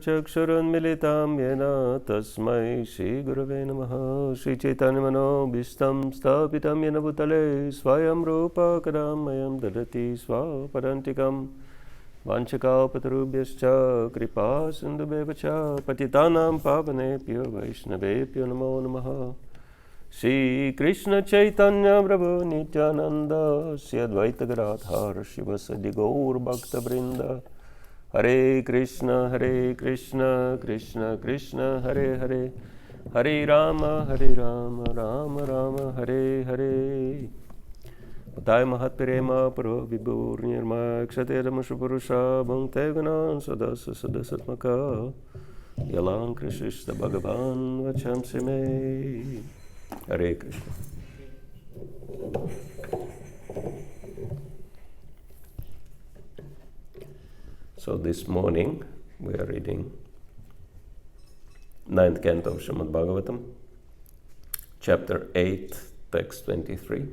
चक्षुरुन्मिलितं येन तस्मै श्रीगुरवे नमः। श्रीचैतन्यमनोभीष्टं स्थापितं येन भूतले स्वयं रूपा कदा मह्यं ददति स्वपदान्तिकं। वाञ्छाकल्पतरुभ्यश्च कृपा सिन्धुभ्यः च पतितानां पावनेभ्यो वैष्णवेभ्यो नमो नमः। श्रीकृष्ण चैतन्य प्रभु नित्यानंद श्री अद्वैत गदाधर शिवसदि गौर भक्तवृंद। हरे कृष्ण कृष्ण कृष्ण हरे हरे, हरे राम राम राम हरे हरे। उदाय महत्प्रेम पुरो विभुर निर्मय क्षतेरमुषपुरुषा भुङ्क्ते गुणान् सदस्य सदसत्मक यलाङ्कृशिष्ट भगवान् वचंसि मे। Hare Krishna. So this morning we are reading 9th canto of Srimad Bhagavatam, chapter 8, text 23.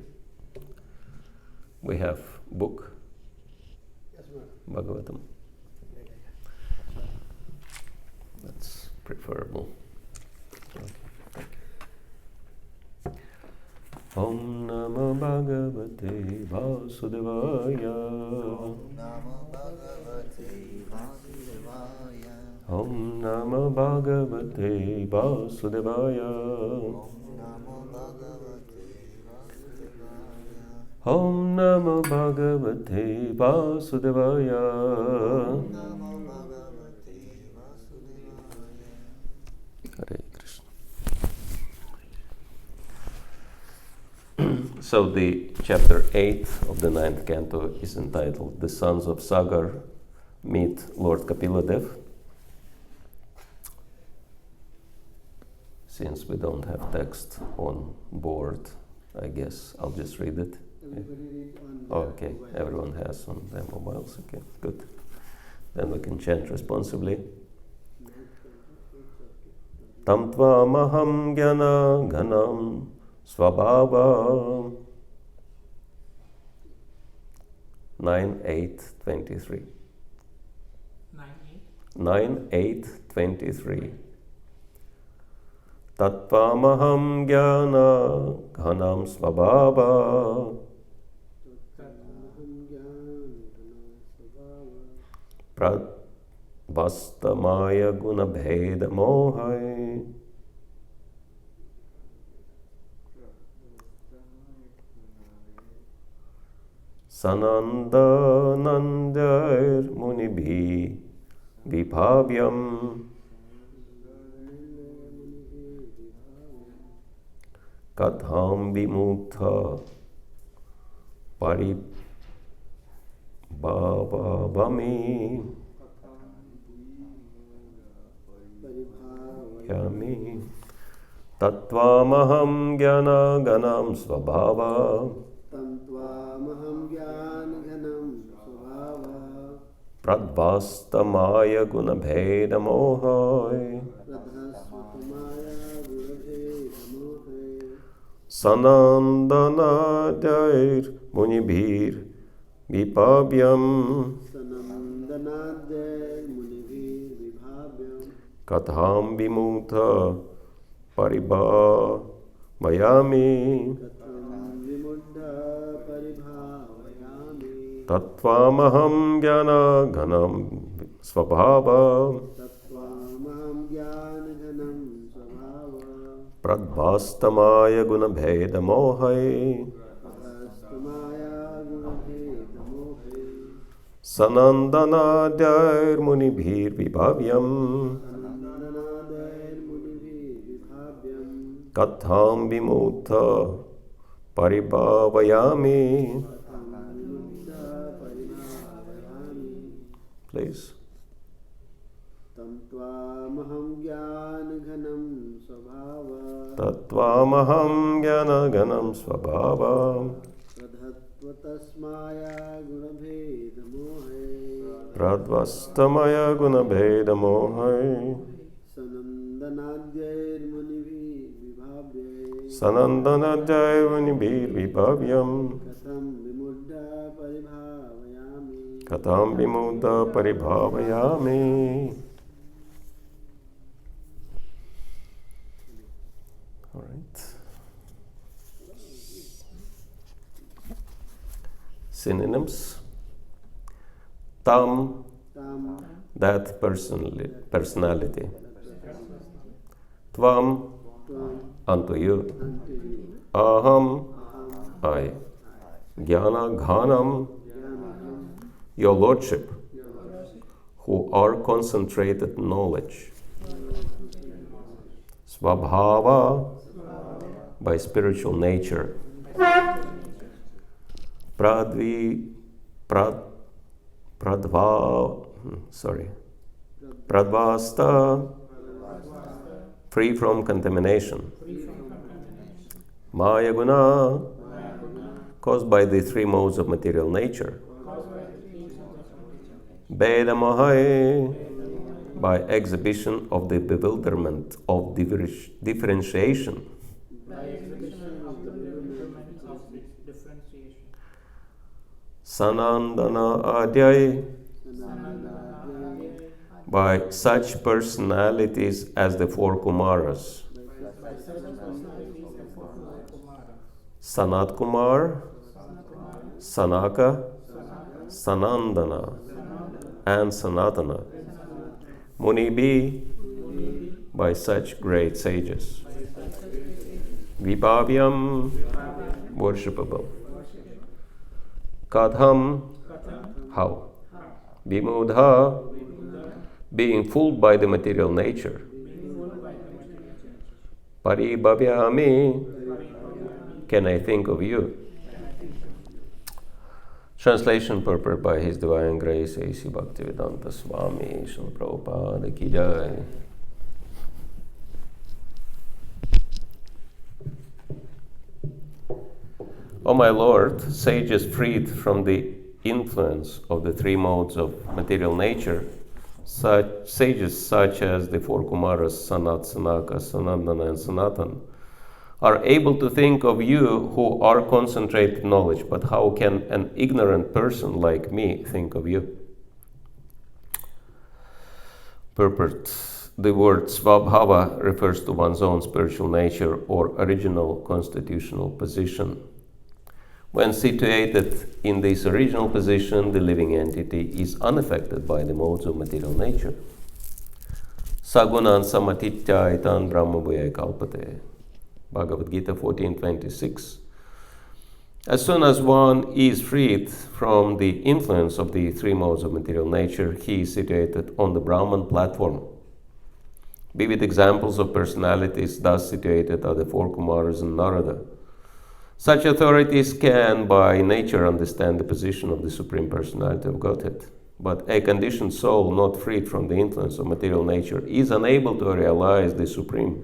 We have book Bhagavatam. That's preferable. Om Namo Bhagavate Vasudevaya. Om Namo Bhagavate Vasudevaya. Om Namo Bhagavate Vasudevaya. Hare Krishna. So the chapter 8 of the 9th canto is entitled The Sons of Sagar Meet Lord Kapiladeva. Since we don't have text on board, I guess I'll just read it. Okay, everyone has on their mobiles. Okay, good. Then we can chant responsibly. Tam tva maham gyana ghanam Svabhava. 9-8-23. 9-8-23. Tattvamaham jnana ghanam svabhava. Pradvastamaya guna bheda mohai. Sananda Nandair Munibhi Vibhavyam Katham Vimukta Paribhavami Yami Tattvamaham Jnana Ganam Svabhava. Pradvastamaya guna bheda mohai. Sanandana jair munibhir vipabhyam. Katham vimukta paribhavayami. Tattvamaham jnana ghanam svabhava. Pradvastamaya guna bheda mohai. Sanandana jair munibhir vibhavyam. Katham vimukta paribhavayami. Please. Tattvamaham jnana ghanam svabhava. Pradvastamaya guna bheda mohai. Sanandana munibhir vibhavyam. Katham vimukta paribhavayami. Synonyms. Tam, that personality. Tvam, unto you. Aham, I. Jnana Ghanam, your lordship, who are concentrated knowledge. Svabhava, by spiritual nature. Pradvasta, free from contamination. Maya Guna, caused by the three modes of material nature. Beda Mahai, by exhibition of the bewilderment of differentiation. Sanandana Adyai, by such personalities as the four Kumaras. Sanat Kumar, Sanaka, Sanandana, and Sanatana. Munibi, by such great sages. Vibhavyam, worshipable. Kadham, how? Vimudha, being fooled by the material nature. Paribhavyami, can I think of you? Translation purport by His Divine Grace A.C. Bhaktivedanta Swami, Srila Prabhupada Ki Jai. O my Lord, sages freed from the influence of the three modes of material nature, sages such as the four Kumaras, Sanat, Sanaka, Sanandana, and Sanatan, are able to think of you who are concentrated knowledge, but how can an ignorant person like me think of you? Purport. The word Svabhava refers to one's own spiritual nature or original constitutional position. When situated in this original position, the living entity is unaffected by the modes of material nature. Sagunan samatitya itan brahmabhuya kalpate. Bhagavad-Gita 14:26. As soon as one is freed from the influence of the three modes of material nature, he is situated on the Brahman platform. Vivid examples of personalities thus situated are the four Kumaras and Narada. Such authorities can by nature understand the position of the Supreme Personality of Godhead. But a conditioned soul not freed from the influence of material nature is unable to realize the Supreme.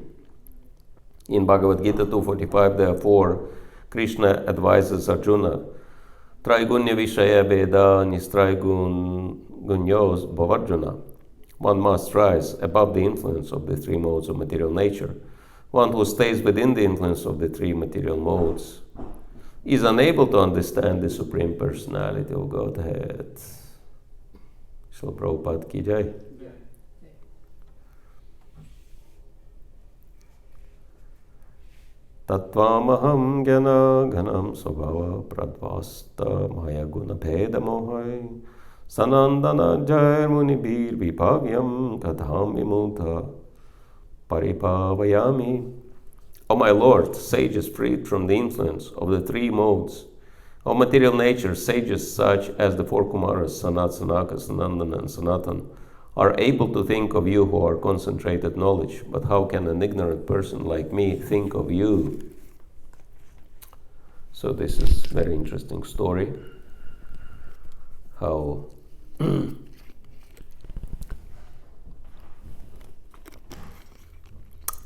In Bhagavad-Gita 2.45, therefore, Krishna advises Arjuna, Traigunya Vishaya Veda Nistraigunyos Bhavarjuna. One must rise above the influence of the three modes of material nature. One who stays within the influence of the three material modes is unable to understand the Supreme Personality of Godhead. Srila Prabhupada Ki Jai. Tattvamaham gyana ghanam svabhava pradvasta maya guna bheda mohai sanandana jai munibir vibhavyam kadham vimudha paripavayami. O my Lord, sages freed from the influence of the three modes of material nature, sages such as the four Kumaras, Sanat, Sanaka, Sanandana, and Sanatan, are able to think of you who are concentrated knowledge. But how can an ignorant person like me think of you? So this is a very interesting story. How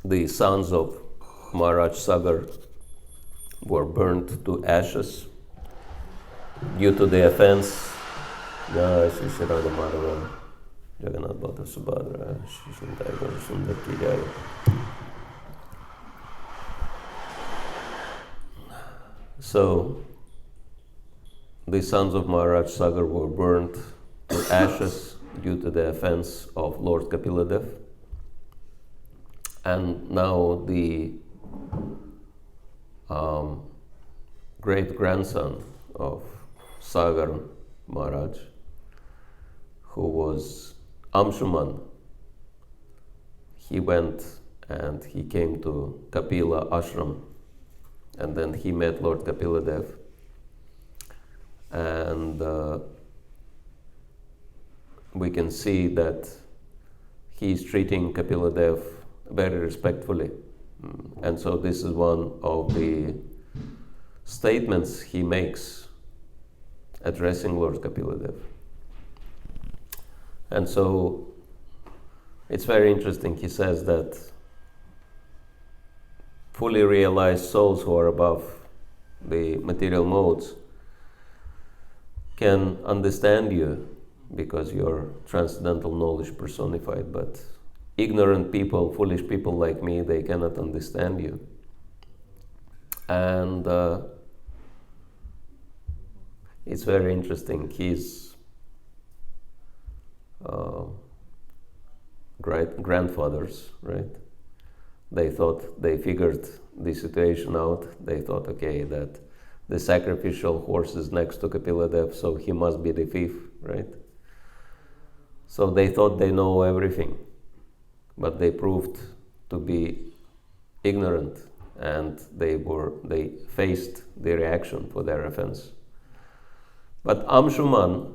the sons of Maharaja Sagar were burnt to ashes due to the offense. Jai Shri Shri Radha Madhava Jagannath Bhata Subhadra Shri Shantai Gaur Sundar Ki Jai. So the sons of Maharaj Sagar were burnt to ashes due to the offense of Lord Kapiladeva. And now the great grandson of Sagar Maharaj, who was Amshuman. He went and he came to Kapila ashram, and then he met Lord Kapiladeva, and we can see that he is treating Kapiladeva very respectfully. And so this is one of the statements he makes addressing Lord Kapiladeva. And so it's very interesting. He says that fully realized souls who are above the material modes can understand you because you're transcendental knowledge personified, but ignorant people, foolish people like me, they cannot understand you. And it's very interesting. His grandfathers, right? They thought they figured the situation out. They thought, okay, that the sacrificial horse is next to Kapiladeva, so he must be the thief, right? So they thought they know everything, but they proved to be ignorant, and they faced the reaction for their offense. But Amshuman,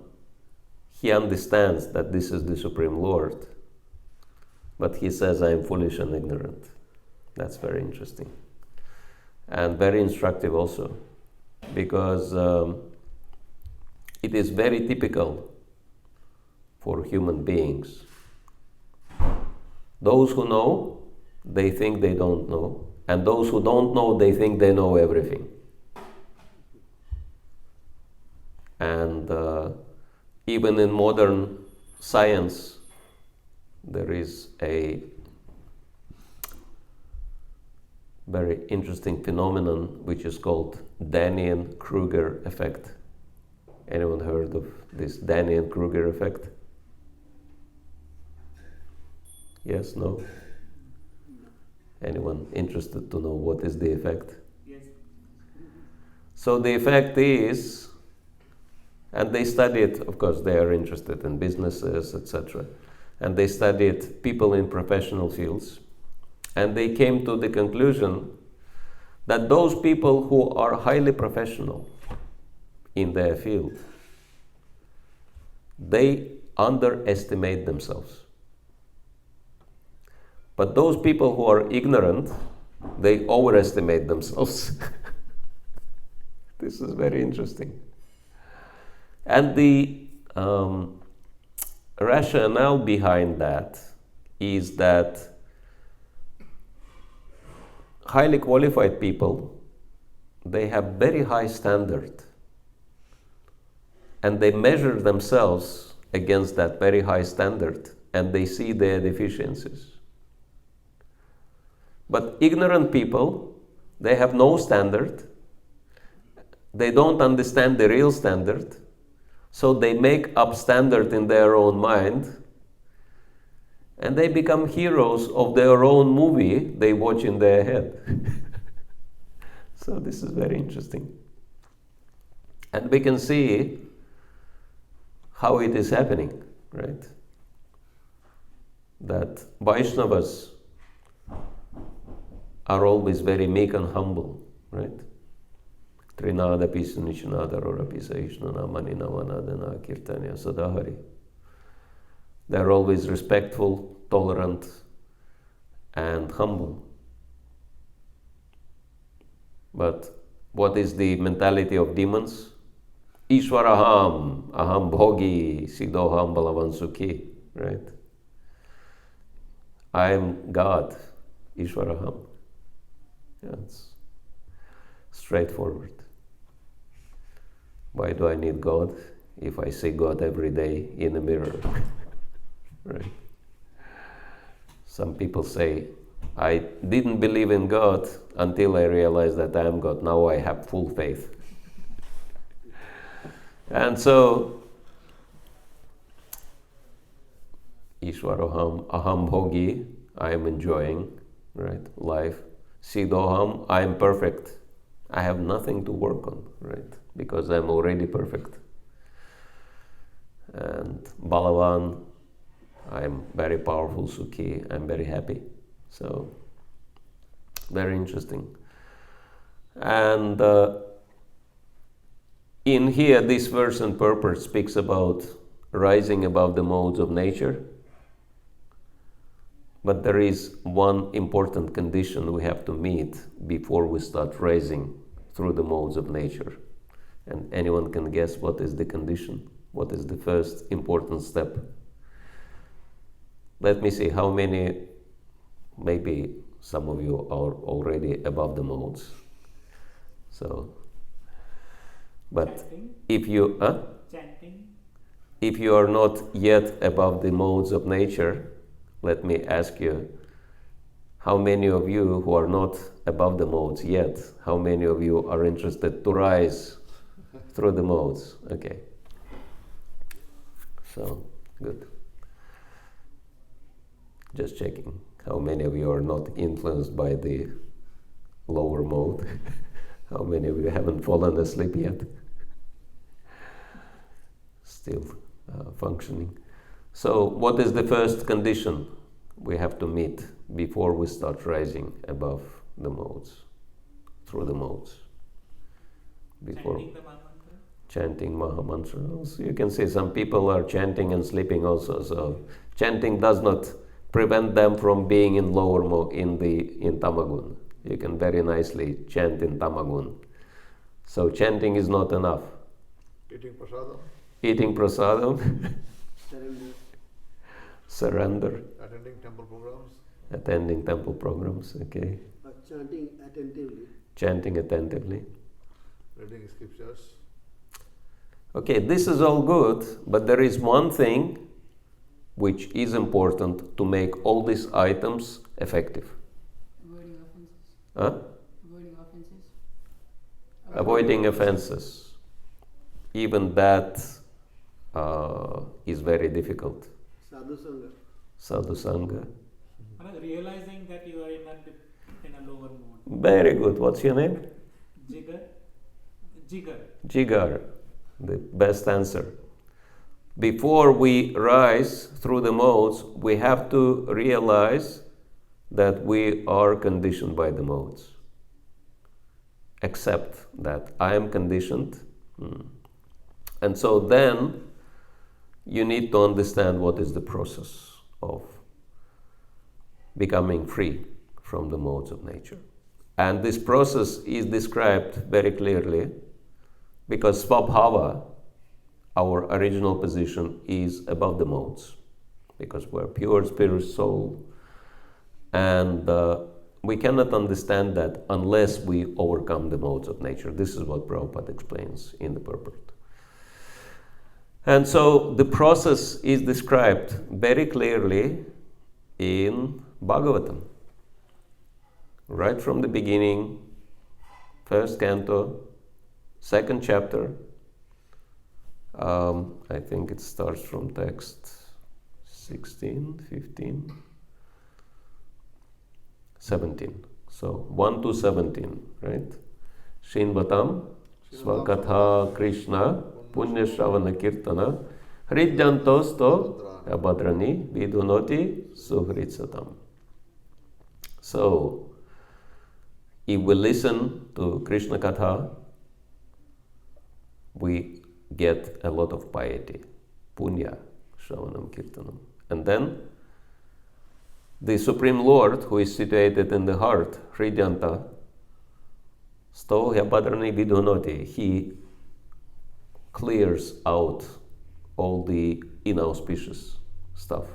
he understands that this is the Supreme Lord, but he says, I am foolish and ignorant. That's very interesting. And very instructive also, because it is very typical for human beings. Those who know, they think they don't know, and those who don't know, they think they know everything. And even in modern science, there is a very interesting phenomenon which is called Danian Kruger effect. Anyone heard of this Danian Kruger effect? Yes, no? Anyone interested to know what is the effect? Yes. So the effect is, and they study it, of course they are interested in businesses, etc. And they studied people in professional fields, and they came to the conclusion that those people who are highly professional in their field, they underestimate themselves. But those people who are ignorant, they overestimate themselves. This is very interesting. And the rationale behind that is that highly qualified people, they have very high standard, and they measure themselves against that very high standard, and they see their deficiencies. But ignorant people, they have no standard, they don't understand the real standard, so they make up standard in their own mind, and they become heroes of their own movie they watch in their head. So this is very interesting. And we can see how it is happening, right? That Vaishnavas are always very meek and humble, right? Trinada Pisanichanada Rorapisa Ishnana Manina Vanadana Kirtanya Sadahari. They're always respectful, tolerant, and humble. But what is the mentality of demons? Ishwaraham, aham bhogi, siddhoham balavan sukhi, right? I am God, Ishwaraham. Yeah, it's straightforward. Why do I need God if I see God every day in the mirror? Right? Some people say, I didn't believe in God until I realized that I am God. Now I have full faith. And so, Ishwaroham, aham bhogi, I am enjoying, right, life. Siddhoham, I am perfect. I have nothing to work on, right? because I'm already perfect. And Balavan, I'm very powerful, Sukhi, I'm very happy. So, very interesting. And in here, this verse and purport speaks about rising above the modes of nature. But there is one important condition we have to meet before we start rising through the modes of nature. And anyone can guess what is the condition? What is the first important step? Let me see how many, maybe some of you are already above the modes. So, but Chanting. if you, Chanting. if you are not yet above the modes of nature, let me ask you, how many of you who are not above the modes yet, how many of you are interested to rise through the modes? Okay. So, good. Just checking. How many of you are not influenced by the lower mode? How many of you haven't fallen asleep yet? Still functioning. So, what is the first condition we have to meet before we start rising above the modes, through the modes? Before chanting Maha Mantra. Also, you can see some people are chanting and sleeping also. So, chanting does not prevent them from being in lower mode, in Tamagun. You can very nicely chant in Tamagun. So, chanting is not enough. Eating prasadam. Eating prasadam. Surrender. Attending temple programs. Attending temple programs, okay. Chanting attentively. Chanting attentively. Reading scriptures. Okay, this is all good, but there is one thing which is important to make all these items effective. Avoiding offenses. Huh? Avoiding offenses. Avoiding offenses. Even that is very difficult. Sadhu Sangha. Sadhu Sangha. Realizing that you are in a lower mode. Very good. What's your name? Jigar. Jigar. The best answer. Before we rise through the modes, we have to realize that we are conditioned by the modes. Accept that I am conditioned. And so then you need to understand what is the process of becoming free from the modes of nature. And this process is described very clearly because Svabhava, our original position, is above the modes because we're pure spirit soul, and we cannot understand that unless we overcome the modes of nature. This is what Prabhupada explains in the purport. And so the process is described very clearly in Bhagavatam. Right from the beginning, first canto, second chapter, I think it starts from text 16, 15, 17. So 1 to 17, right? Shinvatam, Svakatha Krishna, Punya Shravana Kirtana, Hridyantosto, Abhadrani, Vidunoti, Suhritsatam. So, if we listen to Krishna Katha, we get a lot of piety, Punya Shravanam Kirtanam. And then, the Supreme Lord, who is situated in the heart, Hridyanta, Sto Abhadrani Vidunoti, he clears out all the inauspicious stuff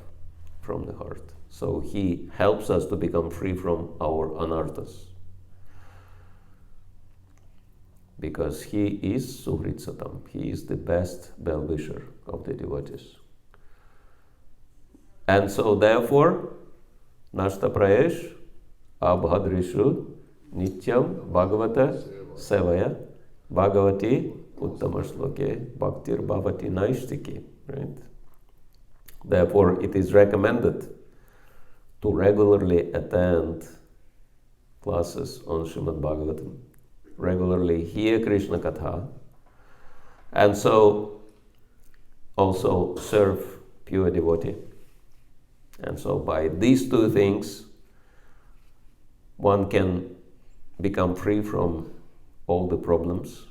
from the heart. So he helps us to become free from our anarthas. Because he is Suhritsatam, he is the best well-wisher of the devotees. And so therefore, Nashta Prayesh Abhadrishu Nityam Bhagavata Sevaya Bhagavati Uttamaśloke Bhaktir Bhavati Naishtiki, right? Therefore, it is recommended to regularly attend classes on Srimad Bhagavatam, regularly hear Krishna Katha, And so also serve pure devotee. And so by these two things, one can become free from all the problems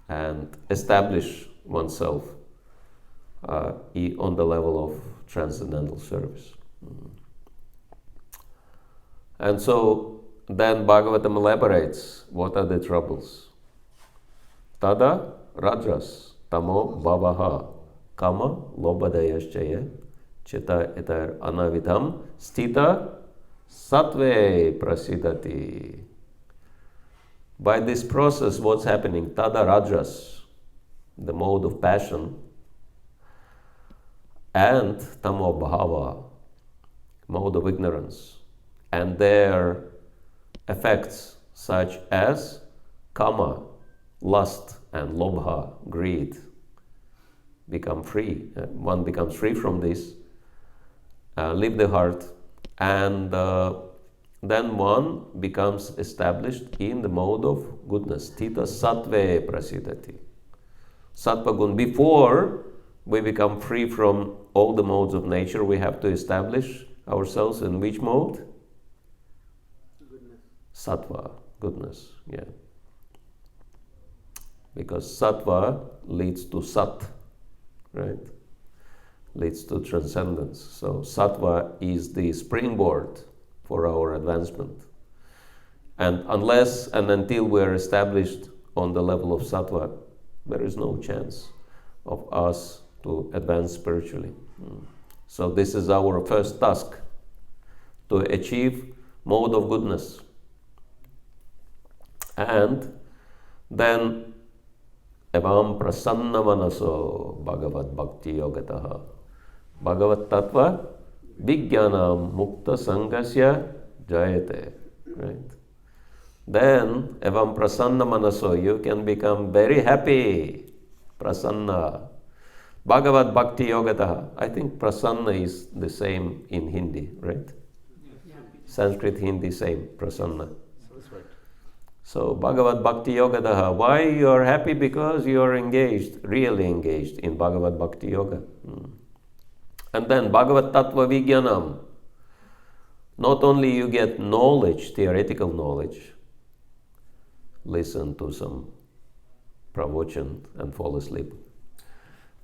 and establish oneself on the level of transcendental service. And so then Bhagavatam elaborates what are the troubles. Tada rajas tamo bhavaha kama lobhadayashchaya chita etar anavidham stita sattve prasidati. By this process, what's happening? Tada rajas, the mode of passion, and tamo bhava, mode of ignorance, and their effects such as kama, lust, and lobha, greed, become free. One becomes free from this, leave the heart, and then one becomes established in the mode of goodness. Tita sattve prasidati. Sattva gun. Before we become free from all the modes of nature, we have to establish ourselves in which mode? Goodness. Sattva, goodness, yeah. Because sattva leads to sat, right? Leads to transcendence. So sattva is the springboard for our advancement. And unless and until we are established on the level of sattva, there is no chance of us to advance spiritually. So this is our first task, to achieve mode of goodness. And then evam prasanna manaso bhagavad bhakti yogataha bhagavat tattva vijnanam mukta sangasya jayate. Right? Then evam prasanna manaso, you can become very happy. Prasanna. Bhagavad bhakti yogataha. I think prasanna is the same in Hindi, right? Sanskrit, Hindi, same. Prasanna. Satisfied. So Bhagavad Bhakti Yogadaha. Why you are happy? Because you are engaged, really engaged in Bhagavad Bhakti Yoga. And then Bhagavad Tattva Vijnanam. Not only you get knowledge, theoretical knowledge, listen to some pravachan and fall asleep.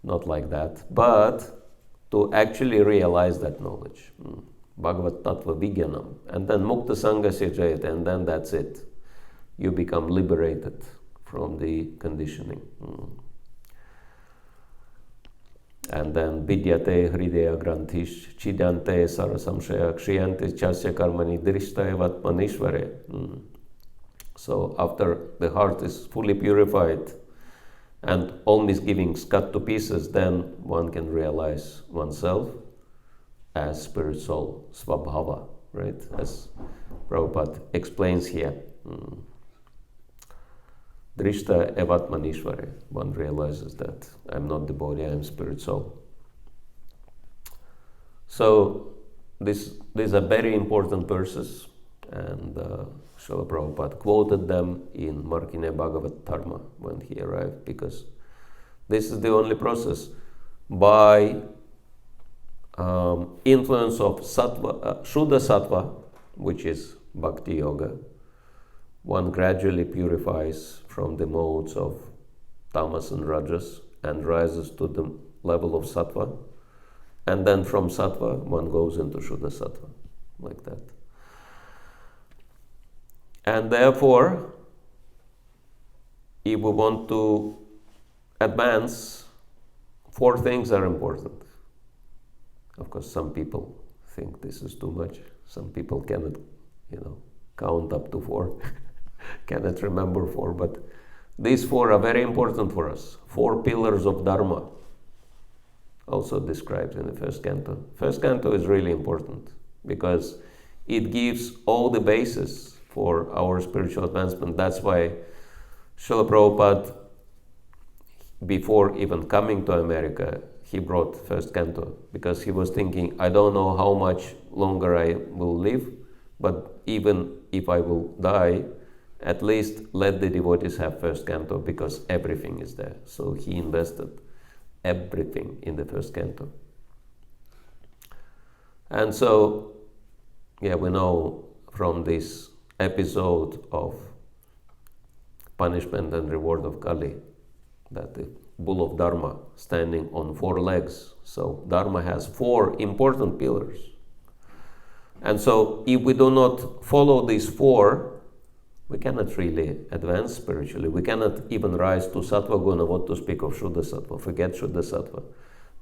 Not like that, but to actually realize that knowledge. Bhagavad Tattva Vijnanam. And then Mukta Sangasya Jayate, and then that's it. You become liberated from the conditioning. And then Vidyate Hridaya Grantish Chidante Sarasamshaya Kshiyante Chasya Karmani Drishtaye Vatmanishvare. So after the heart is fully purified and all misgivings cut to pieces, then one can realize oneself as spirit soul, Svabhava, right? As Prabhupada explains here. Drishta evatmanishvare. One realizes that I'm not the body, I'm spirit soul. So these are very important verses, and Srila Prabhupada quoted them in Markine Bhagavat Dharma when he arrived, because this is the only process. By influence of sattva, Shuddha Sattva, which is Bhakti Yoga, one gradually purifies from the modes of tamas and rajas and rises to the level of sattva. And then from sattva, one goes into Shuddha Sattva, like that. And therefore, if we want to advance, 4 things are important. Of course, some people think this is too much. Some people cannot, count up to 4. Cannot remember 4, but these 4 are very important for us. 4 pillars of Dharma, also described in the first canto. First canto is really important because it gives all the basis for our spiritual advancement. That's why Srila Prabhupada, before even coming to America, he brought first canto because he was thinking, I don't know how much longer I will live, but even if I will die, at least let the devotees have first canto, because everything is there. So he invested everything in the first canto. And so, we know from this episode of punishment and reward of Kali that the bull of Dharma standing on 4 legs. So Dharma has 4 important pillars. And so if we do not follow these 4, we cannot really advance spiritually. We cannot even rise to Sattva Guna, what to speak of Shuddha Sattva. Forget Shuddha Sattva.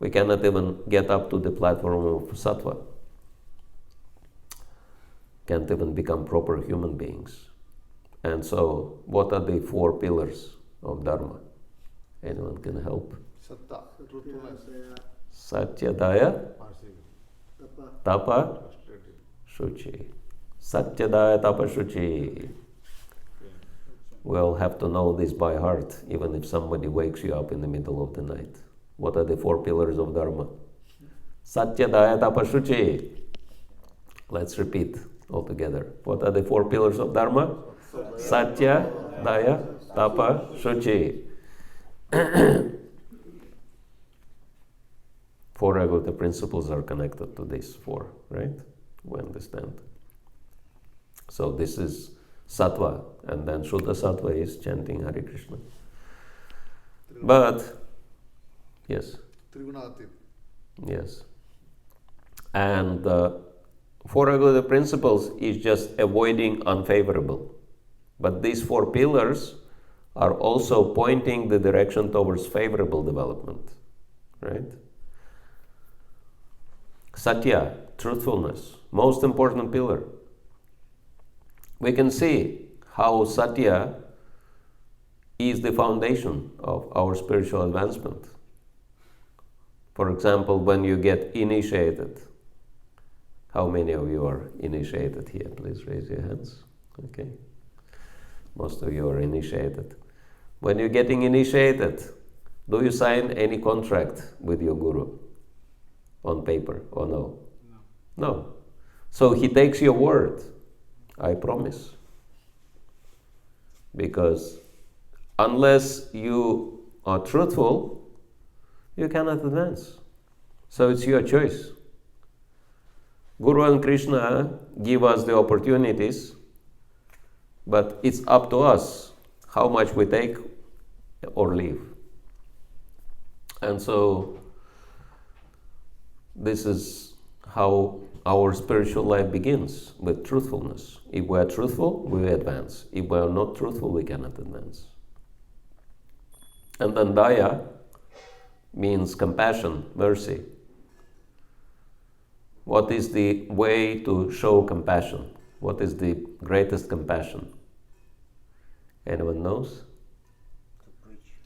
We cannot even get up to the platform of Sattva. Can't even become proper human beings. And so, what are the 4 pillars of Dharma? Anyone can help? Satta, truthfulness. Satya, Daya, Mercy. Tapa, Frustrated. Shuchi. Satya, Daya, Tapa, Shuchi. We all have to know this by heart, even if somebody wakes you up in the middle of the night. What are the 4 pillars of Dharma? Satya, Daya, Tapa, Shuchi. Let's repeat all together. What are the 4 pillars of Dharma? Satya, Daya, Tapa, Shuchi. 4 regular principles are connected to these 4, right? We understand. So this is Sattva, and then Shuddha Sattva is chanting Hare Krishna. But, yes, Trigunatit. yes. And 4 regular principles is just avoiding unfavorable. But these 4 pillars are also pointing the direction towards favorable development, right? Satya, truthfulness, most important pillar. We can see how Satya is the foundation of our spiritual advancement. For example, when you get initiated, how many of you are initiated here? Please raise your hands. Okay. Most of you are initiated. When you're getting initiated, do you sign any contract with your guru on paper or no? No. So he takes your word, I promise. Because unless you are truthful, you cannot advance. So it's your choice. Guru and Krishna give us the opportunities, but it's up to us how much we take or leave. And so this is how our spiritual life begins, with truthfulness. If we are truthful, we advance. If we are not truthful, we cannot advance. And then Daya means compassion, mercy. What is the way to show compassion? What is the greatest compassion? Anyone knows?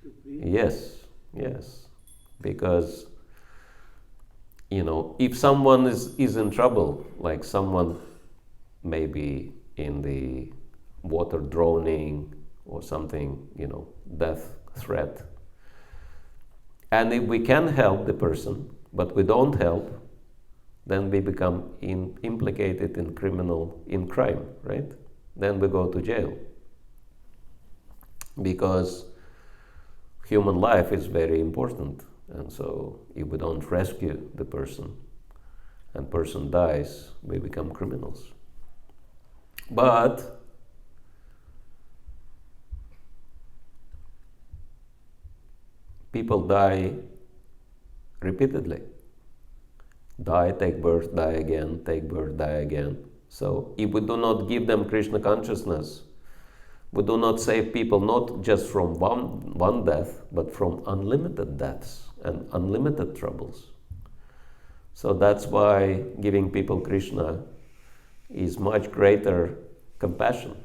To preach. Yes. Because, if someone is in trouble, like someone maybe in the water drowning or something, death threat, and if we can help the person, but we don't help, then we become implicated in crime, right? Then we go to jail. Because human life is very important. And so if we don't rescue the person and person dies, we become criminals. But people die repeatedly. Die, take birth, die again, take birth, die again. So if we do not give them Krishna consciousness, we do not save people not just from one death, but from unlimited deaths and unlimited troubles. So that's why giving people Krishna is much greater compassion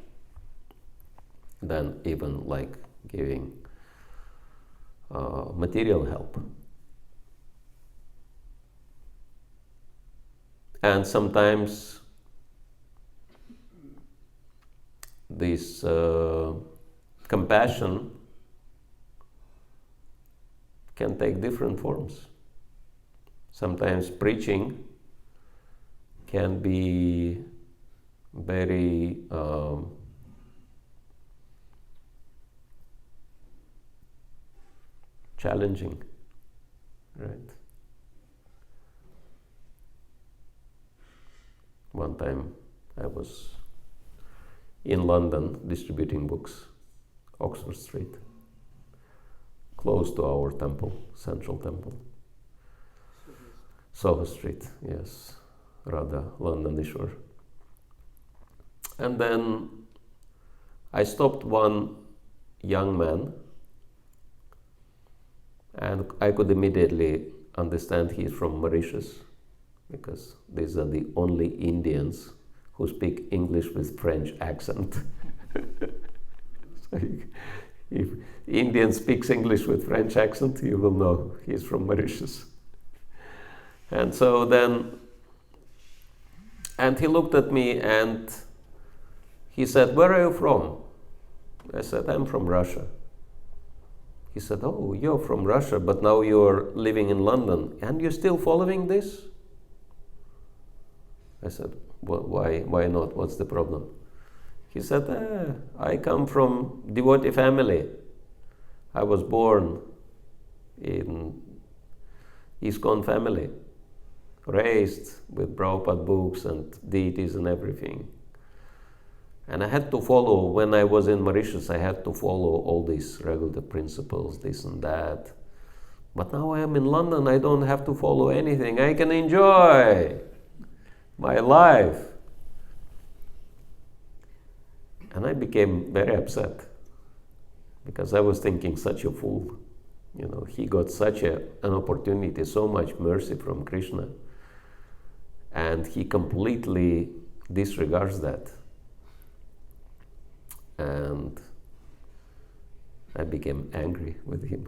than even like giving material help. And sometimes this compassion can take different forms. Sometimes preaching can be very challenging, right? One time I was in London distributing books, Oxford Street, close to our temple, central temple. Soho Street, yes, Radha Londonishwar. And then I stopped one young man, and I could immediately understand he is from Mauritius, because these are the only Indians who speak English with French accent. So if Indian speaks English with French accent, you will know he's from Mauritius. And so then, and he looked at me and he said, "Where are you from?" I said, "I'm from Russia." He said, "Oh, you're from Russia, but now you're living in London, and you're still following this?" I said, "Well, why not? What's the problem?" He said, "I come from devotee family. I was born in ISKCON family, raised with Prabhupada books and deities and everything. And I had to follow, when I was in Mauritius, I had to follow all these regulative principles, this and that. But now I am in London, I don't have to follow anything. I can enjoy my life." And I became very upset, because I was thinking, such a fool. You know, he got such an opportunity, so much mercy from Krishna, and he completely disregards that. And I became angry with him.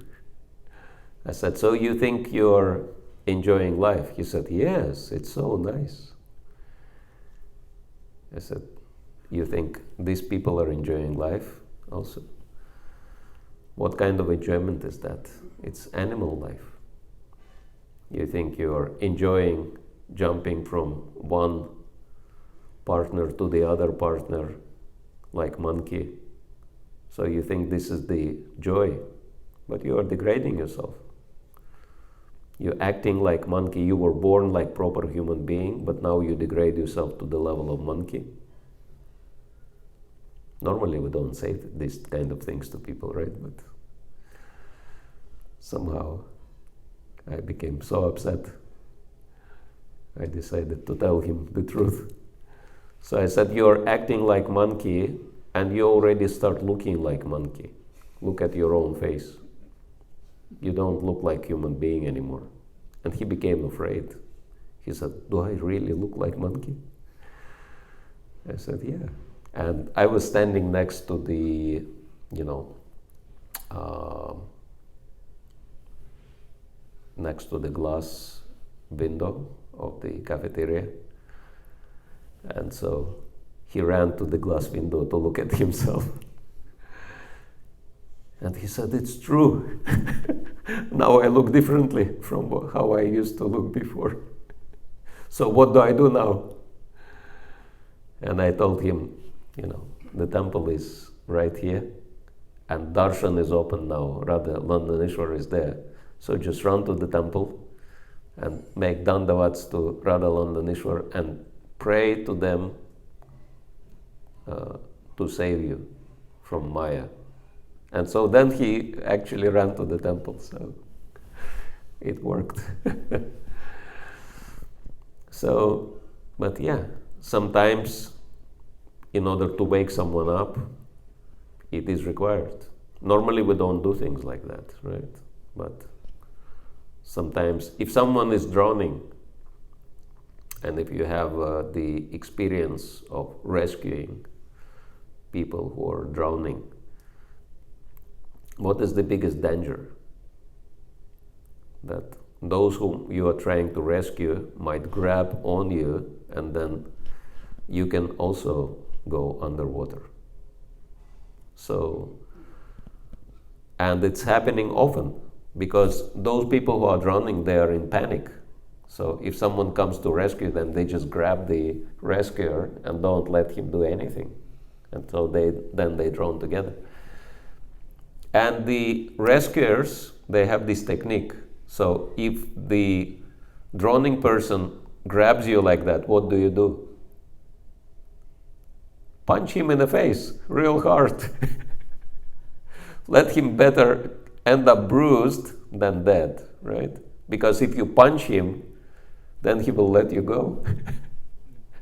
I said, "So you think you're enjoying life?" He said, "Yes, it's so nice." I said, "You think these people are enjoying life also? What kind of enjoyment is that? It's animal life. You think you're enjoying jumping from one partner to the other partner like monkey. So you think this is the joy, but you are degrading yourself. You're acting like monkey. You were born like proper human being, but now you degrade yourself to the level of monkey." Normally we don't say these kind of things to people, right? But somehow I became so upset. I decided to tell him the truth. So I said, "You're acting like monkey, and you already start looking like monkey. Look at your own face. You don't look like human being anymore." And he became afraid. He said, "Do I really look like monkey?" I said, "Yeah." And I was standing next to the, next to the glass window of the cafeteria. And so he ran to the glass window to look at himself. And he said, "It's true. Now I look differently from how I used to look before. So what do I do now?" And I told him, the temple is right here, and darshan is open now. Radha Londonishwar is there. So just run to the temple and make dandavats to Radha Londonishwar and pray to them to save you from Maya. And so then he actually ran to the temple, so it worked. So, but yeah, sometimes in order to wake someone up, it is required. Normally we don't do things like that, right? But sometimes if someone is drowning, and if you have the experience of rescuing people who are drowning, what is the biggest danger? That those whom you are trying to rescue might grab on you, and then you can also go underwater. So, and it's happening often, because those people who are drowning, they are in panic. So if someone comes to rescue them, they just grab the rescuer and don't let him do anything. And so they drown together. And the rescuers, they have this technique. So if the drowning person grabs you like that, what do? Punch him in the face real hard. Let him better end up bruised than dead, right? Because if you punch him, then he will let you go.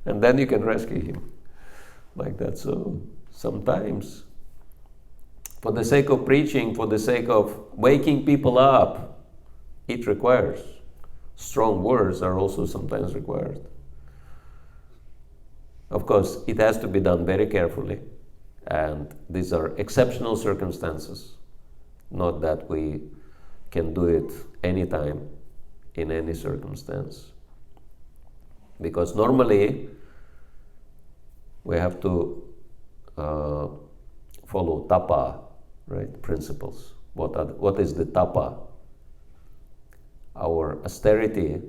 And then you can rescue him. Like that. So sometimes, for the sake of preaching, for the sake of waking people up, it requires. Strong words are also sometimes required. Of course, it has to be done very carefully. And these are exceptional circumstances. Not that we can do it anytime, in any circumstance. Because normally, we have to follow tapa, right? Principles. What is the tapa? Our austerity,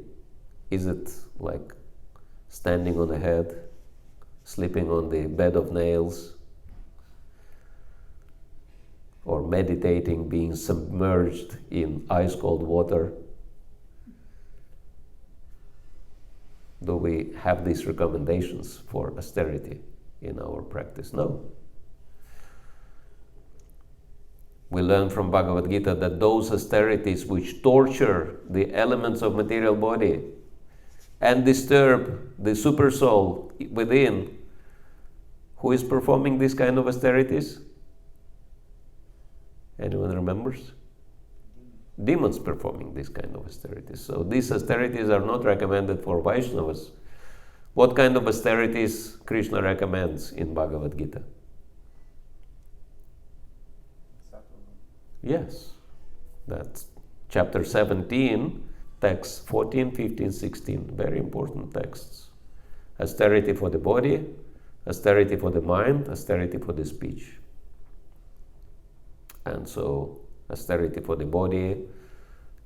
is it like standing on the head, sleeping on the bed of nails, or meditating, being submerged in ice-cold water? Do we have these recommendations for austerity in our practice? No. We learn from Bhagavad-Gita that those austerities which torture the elements of material body and disturb the super soul within, who is performing these kind of austerities? Anyone remembers? Demons performing these kind of austerities. So these austerities are not recommended for Vaishnavas. What kind of austerities Krishna recommends in Bhagavad-Gita? Yes, that's chapter 17, texts 14, 15, 16, very important texts. Austerity for the body, austerity for the mind, austerity for the speech. And so, austerity for the body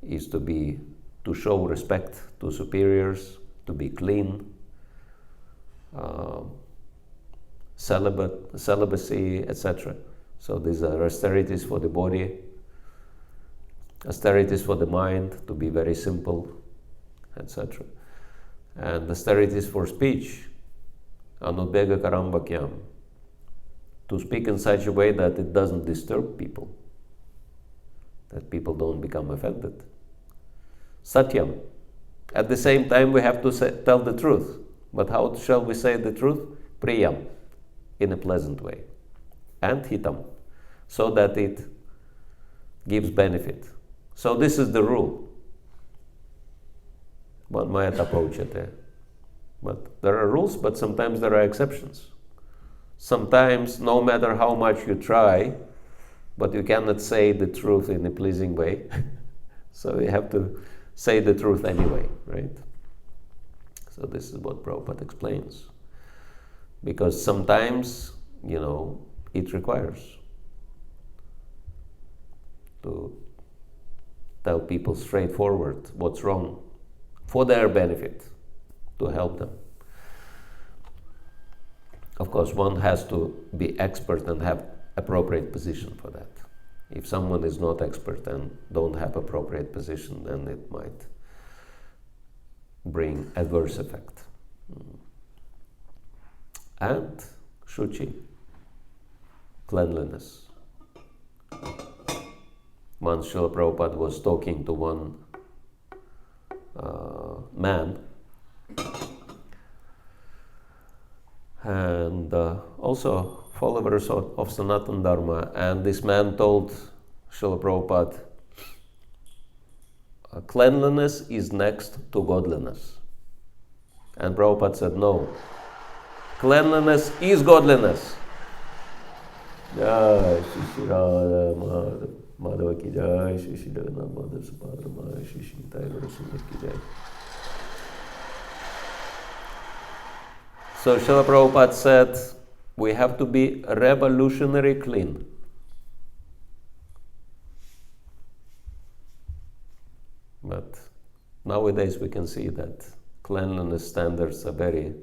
is to show respect to superiors, to be clean, celibacy, etc. So these are austerities for the body. Austerities for the mind, to be very simple, etc. And austerities for speech, anudbega karambakyam, to speak in such a way that it doesn't disturb people, that people don't become offended. Satyam, at the same time we have to tell the truth, but how shall we say the truth? Priyam, in a pleasant way, and hitam, so that it gives benefit. So this is the rule. One might approach it. But there are rules, but sometimes there are exceptions. Sometimes, no matter how much you try, but you cannot say the truth in a pleasing way. So you have to say the truth anyway, right? So this is what Prabhupada explains. Because sometimes, it requires to tell people straightforward what's wrong for their benefit, to help them. Of course, one has to be expert and have appropriate position for that. If someone is not expert and don't have appropriate position, then it might bring adverse effect. And shuchi, cleanliness. Once Srila Prabhupada was talking to one man, and also followers of Sanatana Dharma, and this man told Srila Prabhupada, cleanliness is next to godliness. And Prabhupada said, no, cleanliness is godliness. Jai Shri Shri Radha Madhava ki jai, Shri Shri Jagannath Madhav Subhadra Shri Shri Untitled ki jai. So Srila Prabhupada said, we have to be revolutionary clean. But nowadays we can see that cleanliness standards are very,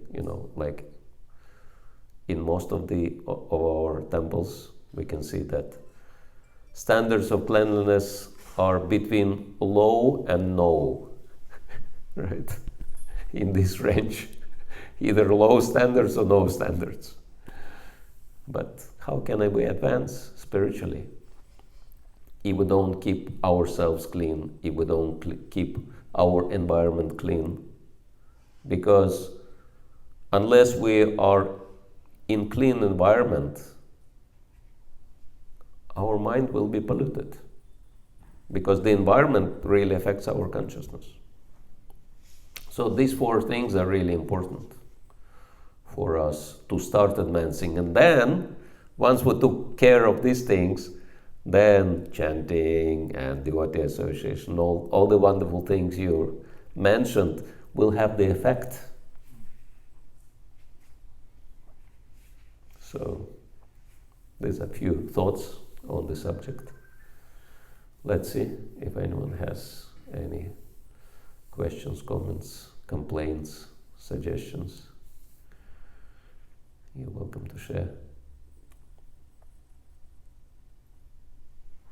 like in most of our temples, we can see that standards of cleanliness are between low and no, right? In this range, either low standards or no standards. But how can we advance spiritually if we don't keep ourselves clean, if we don't keep our environment clean? Because unless we are in clean environment, our mind will be polluted, because the environment really affects our consciousness. So these four things are really important for us to start advancing. And then, once we took care of these things, then chanting and devotee association, all the wonderful things you mentioned will have the effect. So there's a few thoughts on the subject. Let's see if anyone has any questions, comments, complaints, suggestions. You're welcome to share.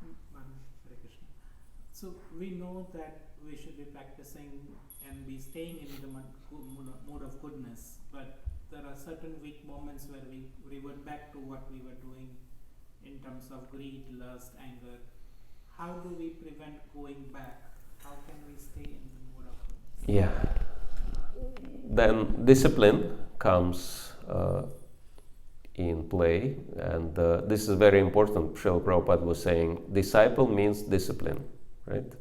Hare Krishna. So we know that we should be practicing and be staying in the mode of goodness, but there are certain weak moments where we revert back to what we were doing in terms of greed, lust, anger. How do we prevent going back? How can we stay in the mode of goodness? Yeah. Then discipline comes in play, and this is very important. Srila Prabhupada was saying, disciple means discipline, right?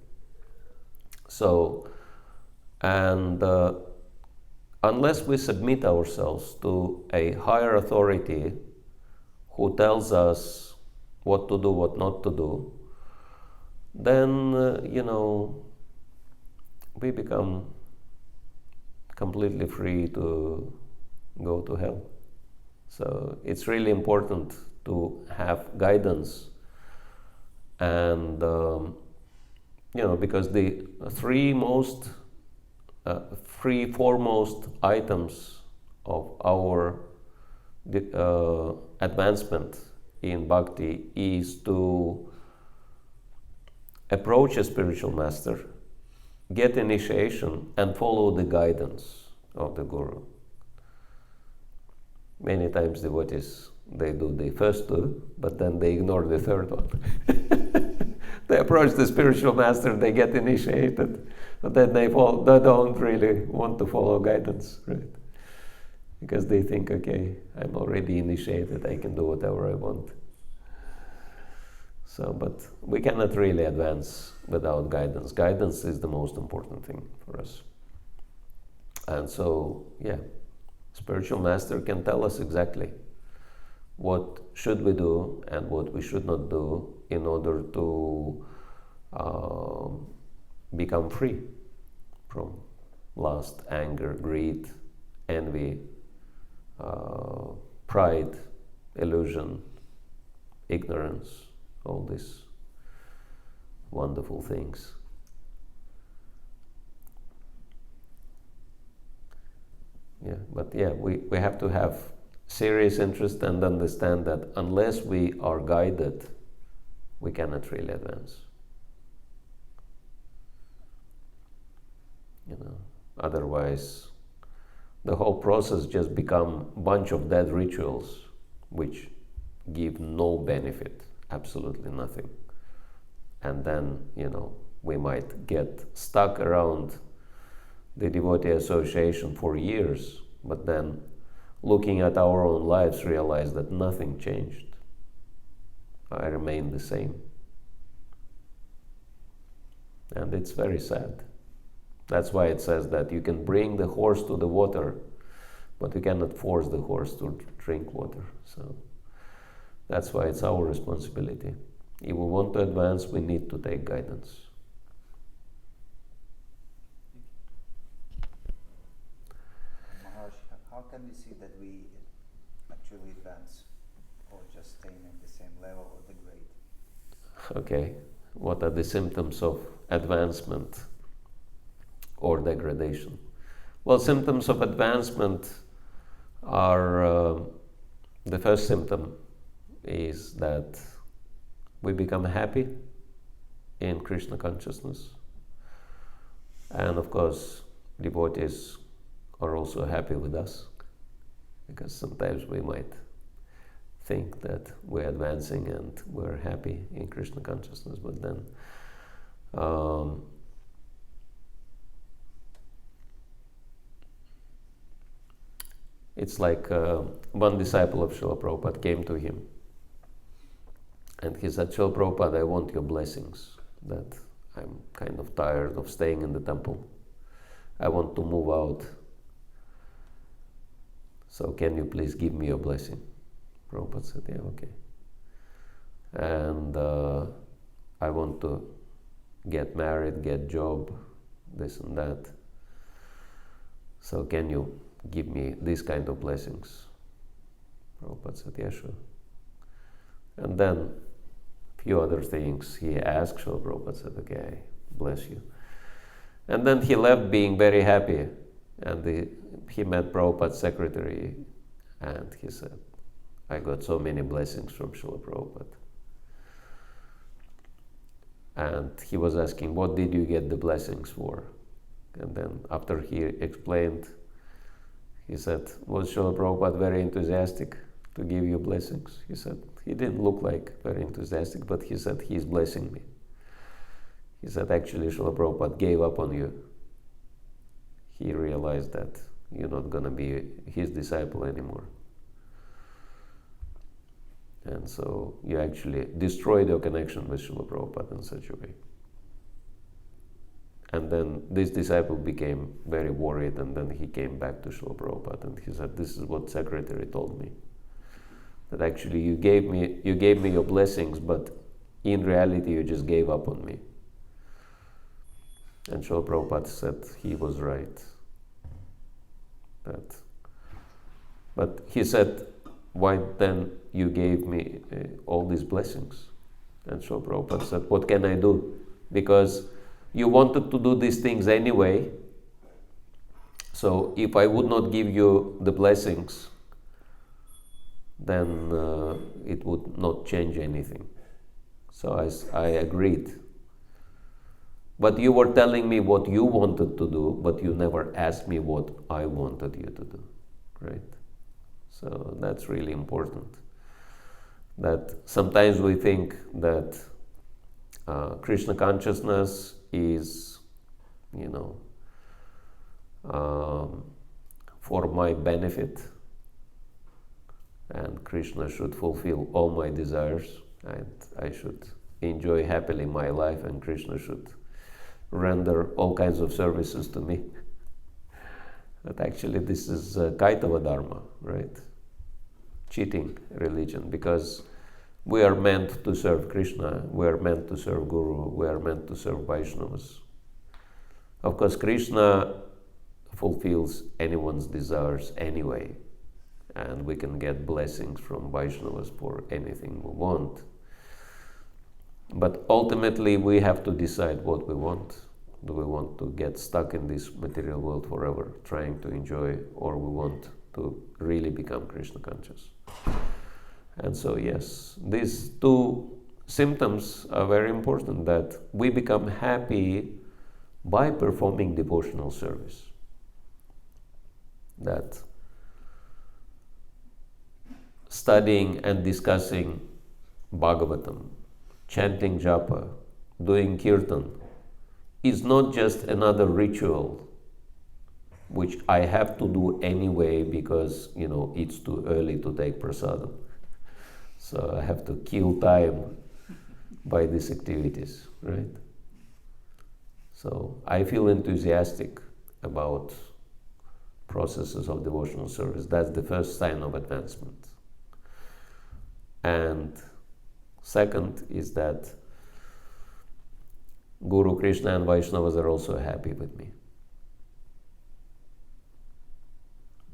So, and unless we submit ourselves to a higher authority who tells us what to do, what not to do, then, we become completely free to go to hell. So it's really important to have guidance, and because the three foremost items of our advancement in bhakti is to approach a spiritual master, get initiation, and follow the guidance of the guru. Many times devotees, they do the first two, but then they ignore the third one. They approach the spiritual master, they get initiated, but then they don't really want to follow guidance, right? Because they think, okay, I'm already initiated, I can do whatever I want. So, but we cannot really advance without guidance. Guidance is the most important thing for us. And so, spiritual master can tell us exactly what should we do and what we should not do in order to become free from lust, anger, greed, envy, pride, illusion, ignorance, all these wonderful things. We have to have serious interest and understand that unless we are guided, we cannot really advance. Otherwise, the whole process just become a bunch of dead rituals which give no benefit, absolutely nothing. And then, we might get stuck around the devotee association for years, but then looking at our own lives realize that nothing changed. I remain the same. And it's very sad. That's why it says that you can bring the horse to the water, but you cannot force the horse to drink water. So that's why it's our responsibility. If we want to advance, we need to take guidance. Maharaj, how can we see that we actually advance, or just staying at the same level or degrade? Okay, what are the symptoms of advancement or degradation? Well, symptoms of advancement are, the first symptom is that we become happy in Krishna consciousness. And of course, devotees are also happy with us, because sometimes we might think that we're advancing and we're happy in Krishna consciousness, but then it's like one disciple of Srila Prabhupada came to him and he said, Srila Prabhupada, I want your blessings, that I'm kind of tired of staying in the temple. I want to move out. So can you please give me your blessing? Prabhupada said, yeah, okay. And I want to get married, get job, this and that. So can you give me these kind of blessings? Prabhupada said, yeah, sure. And then few other things he asked, so Prabhupada said, okay, bless you. And then he left being very happy, and he met Prabhupada's secretary, and he said, I got so many blessings from Srila Prabhupada. And he was asking, what did you get the blessings for? And then after he explained, he said, was Srila Prabhupada very enthusiastic to give you blessings? He said, he didn't look like very enthusiastic, but he said, he's blessing me. He said, actually, Srila Prabhupada gave up on you. He realized that you're not going to be his disciple anymore. And so you actually destroyed your connection with Srila Prabhupada in such a way. And then this disciple became very worried, and then he came back to Srila Prabhupada and he said, this is what secretary told me. That actually you gave me your blessings, but in reality you just gave up on me. And Srila Prabhupada said he was right. But he said, why then you gave me all these blessings? And Srila Prabhupada said, what can I do? Because you wanted to do these things anyway. So if I would not give you the blessings, then it would not change anything. So I agreed. But you were telling me what you wanted to do, but you never asked me what I wanted you to do, right? So that's really important. That sometimes we think that Krishna consciousness is, for my benefit, and Krishna should fulfill all my desires, and I should enjoy happily my life, and Krishna should render all kinds of services to me. But actually this is Kaitava Dharma, right? Cheating religion, because we are meant to serve Krishna, we are meant to serve Guru, we are meant to serve Vaishnavas. Of course, Krishna fulfills anyone's desires anyway, and we can get blessings from Vaishnavas for anything we want. But ultimately we have to decide what we want. Do we want to get stuck in this material world forever, trying to enjoy, or we want to really become Krishna conscious? And so yes, these two symptoms are very important, that we become happy by performing devotional service. That studying and discussing Bhagavatam, chanting japa, doing kirtan, is not just another ritual which I have to do anyway because, it's too early to take prasadam. So I have to kill time by these activities, right? So I feel enthusiastic about processes of devotional service. That's the first sign of advancement. And second is that Guru, Krishna and Vaishnavas are also happy with me.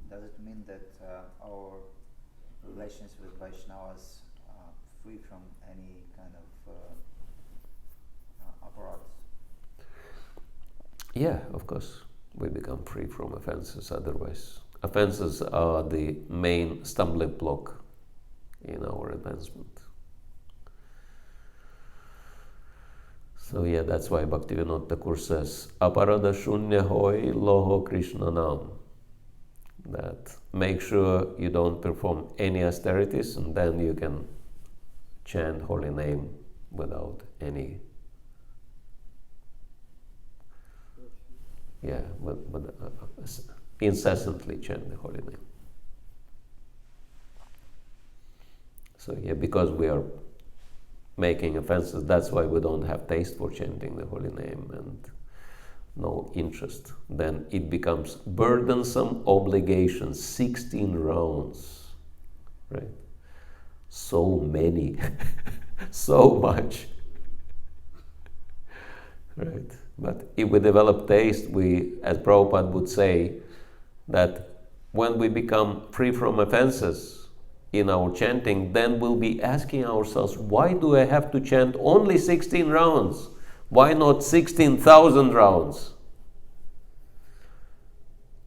Does it mean that our relations with Vaishnavas are free from any kind of apparatus? Yeah, of course. We become free from offenses otherwise. Offenses are the main stumbling block in our advancement. So yeah, that's why Bhaktivinoda Thakur says, Aparada shunya hoy loho Krishna nam. That make sure you don't perform any austerities, and then you can chant holy name without any. Yeah, but incessantly chant the holy name. So yeah, because we are making offenses, that's why we don't have taste for chanting the holy name and no interest. Then it becomes burdensome obligation, 16 rounds, right? So many, so much, right? But if we develop taste, we, as Prabhupada would say, that when we become free from offenses in our chanting, then we'll be asking ourselves, why do I have to chant only 16 rounds? Why not 16,000 rounds?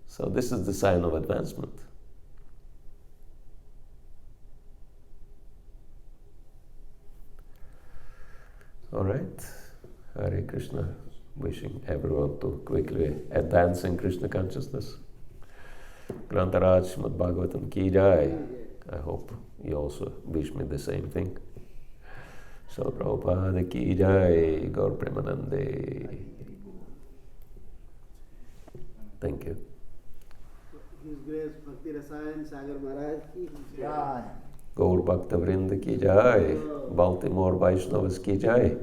So this is the sign of advancement. All right. Hare Krishna. Wishing everyone to quickly advance in Krishna consciousness. Grantaraj Srimad Bhagavatam ki jai. I hope you also wish me the same thing. So Prabhupada ki jai, Gaur Premanande. Thank you. His Grace Bhakti Rasayana Sagar Maharaj ki jai. Gaur Bhakta Vrinda ki jai. Baltimore Vaishnavas ki jai.